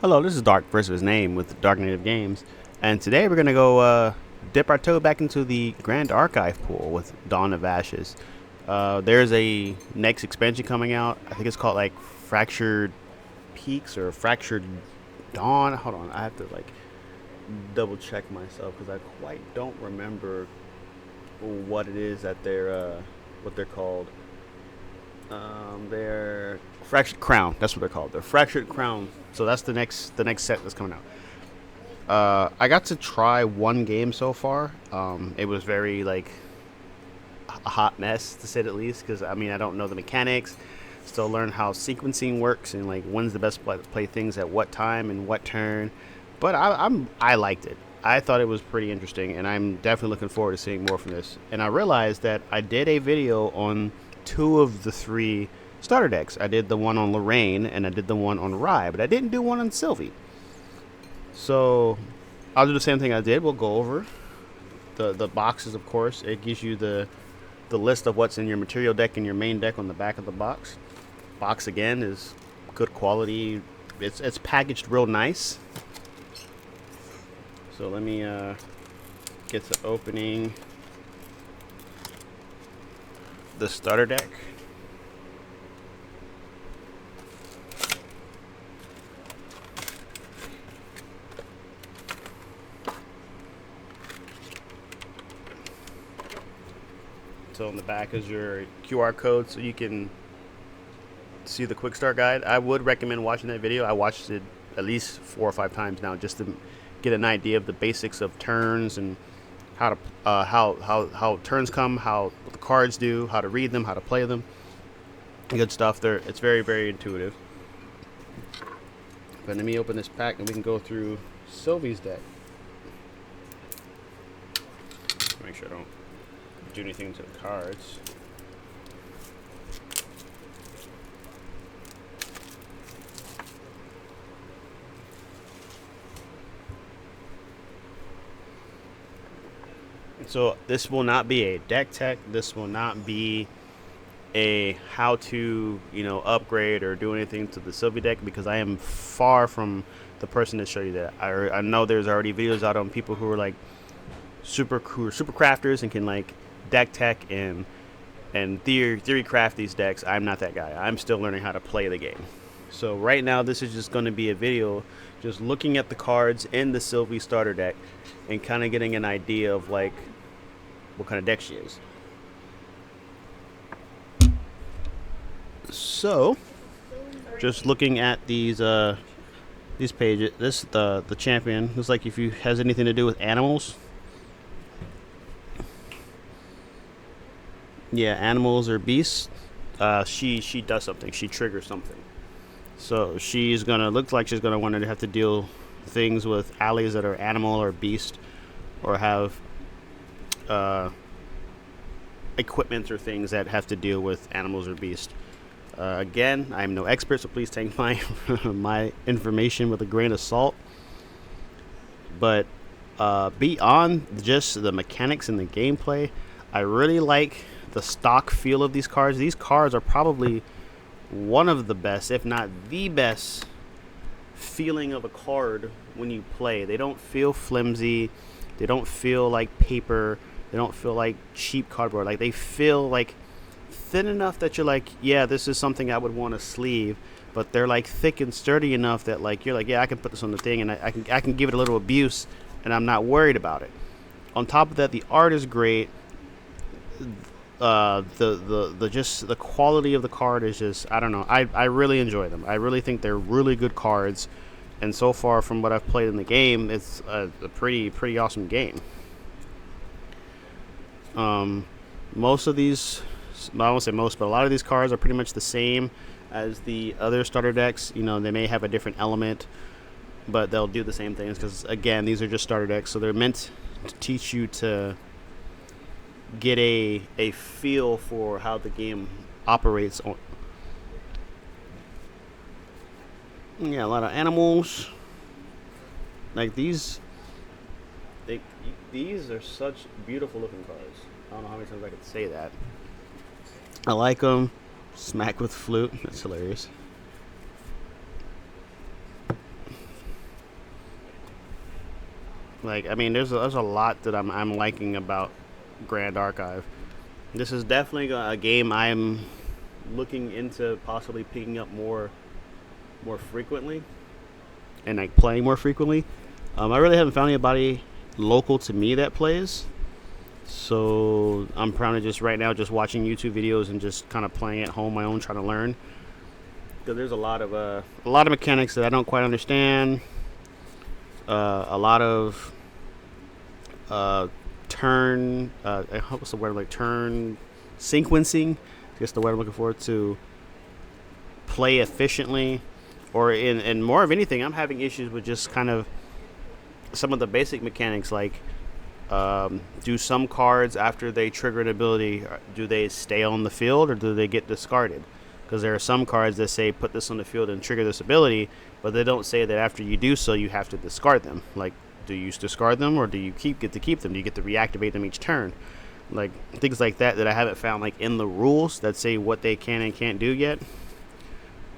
Hello, this is Dark versus his name with Dark Native Games, and today we're gonna go dip our toe back into the Grand Archive pool with Dawn of Ashes. There's a next expansion coming out. I think it's called like Fractured Peaks or Fractured Dawn. Hold on, I have to like double check myself because I quite don't remember what it is that what they're called. They're Fractured Crown. That's what they're called. They're Fractured Crown. So that's the next set that's coming out. I got to try one game so far. It was very like a hot mess to say the least because I mean I don't know the mechanics. Still learn how sequencing works and like when's the best play things at what time and what turn. But I liked it. I thought it was pretty interesting, and I'm definitely looking forward to seeing more from this. And I realized that I did a video on two of the three starter decks. I did the one on Lorraine and I did the one on Rye, but I didn't do one on Silvie. So I'll do the same thing I did. We'll go over the boxes, of course. It gives you the list of what's in your material deck and your main deck on the back of the box. Box again is good quality. It's packaged real nice. So let me get to opening the starter deck. So on the back is your QR code so you can see the quick start guide. I would recommend watching that video. I watched it at least 4 or 5 times now just to get an idea of the basics of turns and how to how turns come, how what the cards do, how to read them, how to play them. Good stuff there. It's very intuitive. But let me open this pack and we can go through Sylvie's deck. Make sure I don't do anything to the cards. So this will not be a deck tech. This will not be a how to upgrade or do anything to the Sylvie deck because I am far from the person to show you that. I know there's already videos out on people who are like super crafters and can like deck tech and theory craft these decks. I'm not that guy. I'm still learning how to play the game. So right now this is just going to be a video just looking at the cards in the Sylvie starter deck and kind of getting an idea of like what kind of deck she is. So just looking at these pages, the champion looks like if you has anything to do with animals. Yeah, animals or beasts. She does something. She triggers something. So she's gonna look like she's gonna want to have to deal things with allies that are animal or beast, or have equipment or things that have to deal with animals or beast. Again, I'm no expert, so please take my my information with a grain of salt. But beyond just the mechanics and the gameplay, I really like the stock feel of these cards. These cards are probably one of the best, if not the best, feeling of a card when you play. They don't feel flimsy. They don't feel like paper. They don't feel like cheap cardboard. Like they feel like thin enough that you're like, yeah, this is something I would want to sleeve. But they're like thick and sturdy enough that like you're like, yeah, I can put this on the thing and I can give it a little abuse and I'm not worried about it. On top of that, the art is great. The quality of the card is just, I don't know. I really enjoy them. I really think they're really good cards, and so far from what I've played in the game, it's a pretty awesome game. Most of these, I won't say most, but a lot of these cards are pretty much the same as the other starter decks. They may have a different element, but they'll do the same things because again, these are just starter decks, so they're meant to teach you to get a feel for how the game operates. Yeah, a lot of animals. Like these, these are such beautiful looking cards. I don't know how many times I could say that. I like them. Smack with flute. That's hilarious. Like, I mean, there's a lot that I'm liking about Grand Archive. This is definitely a game I'm looking into possibly picking up more frequently and like playing more frequently. I really haven't found anybody local to me that plays, so I'm probably just right now just watching YouTube videos and just kind of playing at home my own, trying to learn. Because there's a lot of mechanics that I don't quite understand. A lot of turn what's the word, like turn sequencing. I guess the word I'm looking for, to play efficiently, or in more of anything, I'm having issues with just kind of some of the basic mechanics, like do some cards after they trigger an ability, do they stay on the field or do they get discarded? Because there are some cards that say put this on the field and trigger this ability, but they don't say that after you do so you have to discard them. Like, do you discard them or do you get to keep them? Do you get to reactivate them each turn? Like things like that I haven't found like in the rules that say what they can and can't do yet.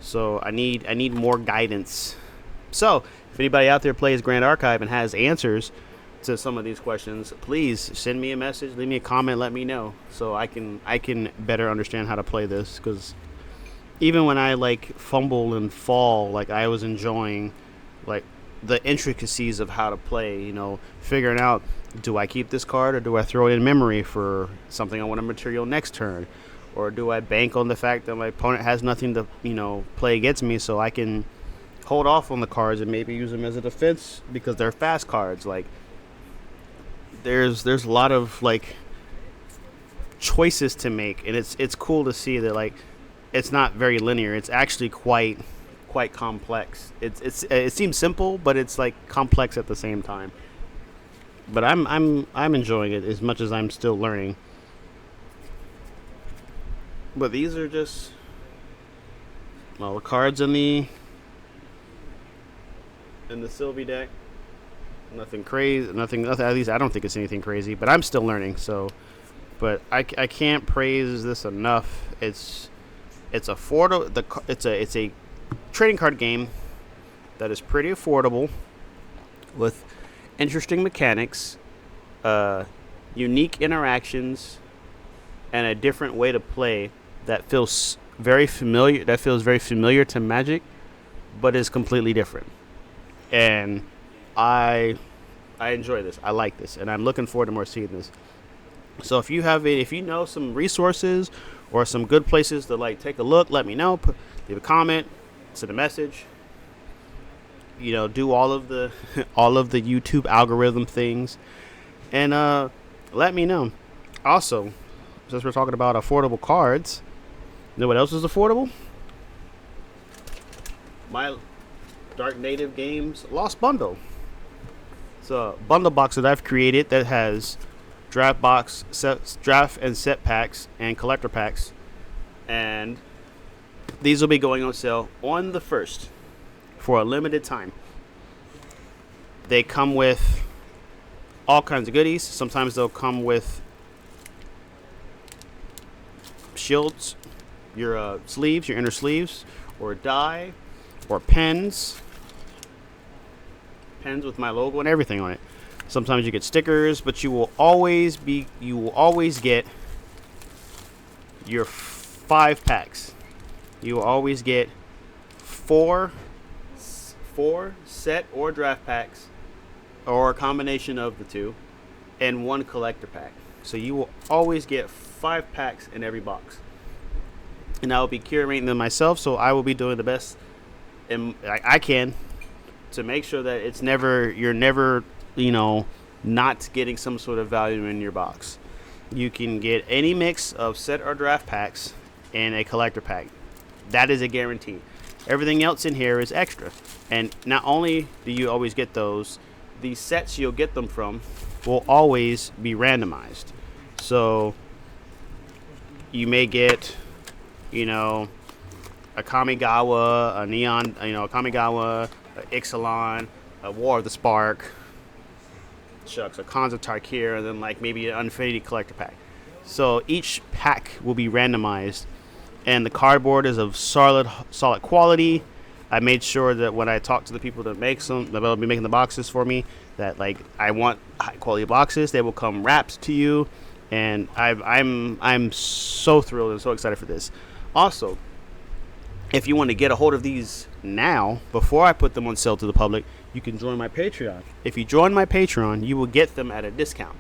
So I need more guidance. So if anybody out there plays Grand Archive and has answers to some of these questions, please send me a message, leave me a comment, let me know, so I can better understand how to play this. Because even when I like fumble and fall, like I was enjoying like the intricacies of how to play. Figuring out, do I keep this card or do I throw it in memory for something I want to material next turn, or do I bank on the fact that my opponent has nothing to play against me, so I can hold off on the cards and maybe use them as a defense because they're fast cards. Like there's a lot of like choices to make, and it's cool to see that like it's not very linear. It's actually quite complex. It seems simple, but it's like complex at the same time. But I'm enjoying it as much as I'm still learning. But these are just the cards in the Silvie deck. Nothing crazy. Nothing. At least I don't think it's anything crazy. But I'm still learning. So, but I can't praise this enough. It's affordable. It's a trading card game that is pretty affordable, with interesting mechanics, unique interactions, and a different way to play that feels very familiar. That feels very familiar to Magic, but is completely different. And I enjoy this. I like this, and I'm looking forward to more seeing this. So if you know some resources or some good places to like take a look, let me know. Leave a comment, send a message. Do all of the all of the YouTube algorithm things, and let me know. Also, since we're talking about affordable cards, you know what else is affordable? My Dark Native Games Lost Bundle. It's a bundle box that I've created that has draft and set packs and collector packs, and these will be going on sale on the 1st for a limited time. They come with all kinds of goodies. Sometimes they'll come with shields, your sleeves, your inner sleeves, or die, or pens with my logo and everything on it. Sometimes you get stickers, but you will always get your 5 packs. You will always get four set or draft packs, or a combination of the two, and 1 collector pack. So you will always get 5 packs in every box. And I will be curating them myself, so I will be doing the best I can to make sure that you're never not getting some sort of value in your box. You can get any mix of set or draft packs in a collector pack. That is a guarantee. Everything else in here is extra. And not only do you always get those, the sets you'll get them from will always be randomized. So you may get, a Kamigawa, a Neon, a Kamigawa, a Ixalan, a War of the Spark, a Khans of Tarkir, and then like maybe an Infinity Collector pack. So each pack will be randomized, and the cardboard is of solid quality. I made sure that when I talk to the people that makes them, that will be making the boxes for me, that like I want high quality boxes. They will come wrapped to you, and I'm so thrilled and so excited for this. Also, if you want to get a hold of these now before I put them on sale to the public, you can join my Patreon. If you join my Patreon, you will get them at a discount.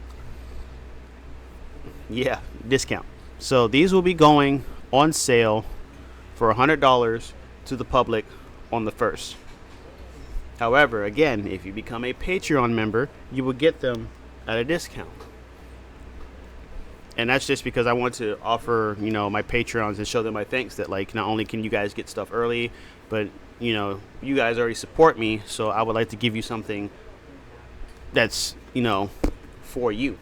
Yeah, discount. So these will be going on sale for $100 to the public on the 1st. However, again, if you become a Patreon member, you will get them at a discount. And that's just because I want to offer, my Patreons and show them my thanks that, like, not only can you guys get stuff early, but, you guys already support me, so I would like to give you something that's, for you.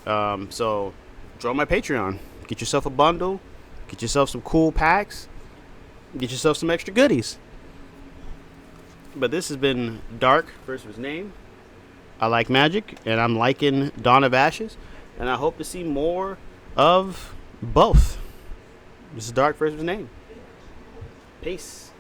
So join my Patreon. Get yourself a bundle. Get yourself some cool packs. Get yourself some extra goodies. But this has been Dark versus Name. I like magic, and I'm liking Dawn of Ashes, and I hope to see more of both. This is Dark versus Name. Peace.